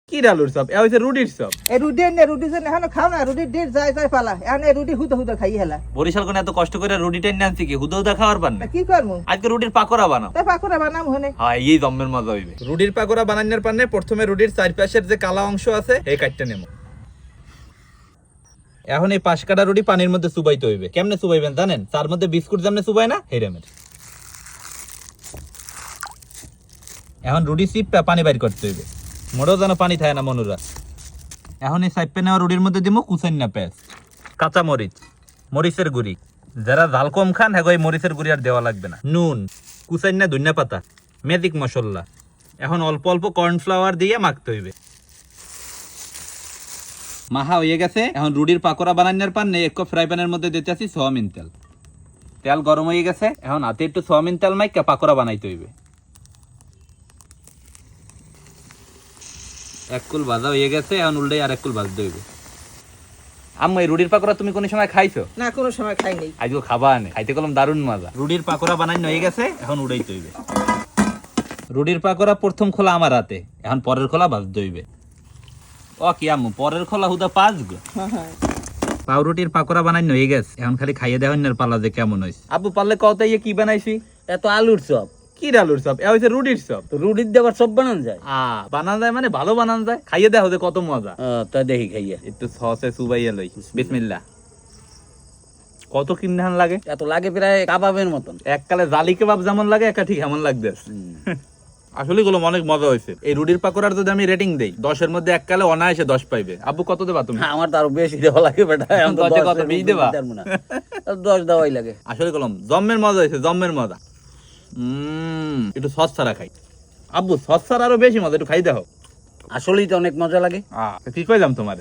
কি ডালুর চপ এ হইছে রুটির চপ। এই রুটি এনে রুটি যে এখন খাও না রুটি ডেট যায় যায় পালা এখন এই রুটি হুদা হুদা খাই হেলা বরিশাল কোন এত কষ্ট করে রুটিটা নিয়ে আনছি কি হুদা খাওয়ার পান না। কি করমু আজকে রুটির পাকোড়া বানাও। তাই পাকোড়া বানাম হনে হ্যাঁ এই জম্মের মজা হইবে। রুটির পাকোড়া বানানোর পান্নে প্রথমে রুটির চারপাশের যে কালা অংশ আছে এই কাটতে নেব। এখন এই পাশ কাটা রুটি পানির মধ্যে চুবাইতে হইবে। কেমনে চুবাইবেন জানেন? তার মধ্যে বিস্কুট যেমনে চুবাই না হেরেমের। এখন রুটি চিপটা পানি বাইর করতে হইবে, মোড়েও যেন পানি থাকে না মনুরা। এখন এই সাইপে নেওয়া রুটির মধ্যে দিব কুচাইনা পেঁয়াজ, কাঁচা মরিচ, মরিচের গুঁড়ি। যারা ঝাল কম খান হ্যাঁ এই মরিচের গুঁড়ি আর দেওয়া লাগবে না। নুন, কুচাইনা ধনিয়া পাতা, ম্যাজিক মশলা। এখন অল্প অল্প কর্নফ্লাওয়ার দিয়ে মাখতে হইবে। মাখা হয়ে গেছে। এখন রুটির পাকোড়া বানানোর পান নেই এক ফ্রাই প্যানের মধ্যে দিতে আসি সোয়াবিন তেল। তেল গরম হয়ে গেছে। এখন হাতে একটু সোয়াবিন তেল মাইকা পাকোড়া বানাইতে হইবে। এক কুল ভাজা হয়ে গেছে। এখন উল্টাই আর এক কুল ভাজতে হইবে। আম্মু এই রুটির পাকোড়া তুমি কোন সময় খাইছো? না কোনো সময় খাই নাই। আজকে খাবা আনে, খাইতে কলম দারুণ মজা। রুটির পাকোড়া বানানো হয়ে গেছে। এখন উড়াইতে হইবে। রুটির পাকোড়া প্রথম খোলা আমার হাতে, এখন পরের খোলা ভাজতে হইবে। ও কি আম্মু পরের খোলা হুদা পাঁচ গো। পাউরুটির পাকোড়া বানানো হয়ে গেছে। এখন খালি খাইয়ে দেওয়ার পালা যে কেমন হয়েছে। আব্বু পারলে কত ইয়ে কি বানাইছি? এত আলুর চপ কি ডালুর চপ? এ হইছে রুটির চপ। তো রুটির দেবার চপ বানান যায়? বানান যায় মানে ভালো বানান যায়। খাইয়ে দেখো যে কত মজা। তা দেখি খাইয়া একটু সসে চুবাইয়া লই। বিসমিল্লাহ। কত কিন্ধান লাগে? এত লাগে প্রায় কাবাবের মতন। এককালে জালি কাবাব যেমন লাগে একা ঠিক এমন লাগবে। আসলে গুলো অনেক মজা হয়েছে। এই রুটির পাকোড়ার যদি আমি রেটিং দেই 10-এর মধ্যে এককালে অনায়াসে 10 পাইবে। আব্বু কত দেবা তুমি? আমার তো আরো বেশি দেওয়া লাগে বেটা। এখন তো 10 কত 20 দেবা? 10 দেওয়াই লাগে। আসলে কলম জম্মের মজা হয়েছে, জম্মের মজা। একটু সস ছাড়া খাই। আব্বু সস ছাড়া আরো বেশি মজা, একটু খাই দেখো। আসলেই তো অনেক মজা লাগে। ঠিক পাইলাম তোমার।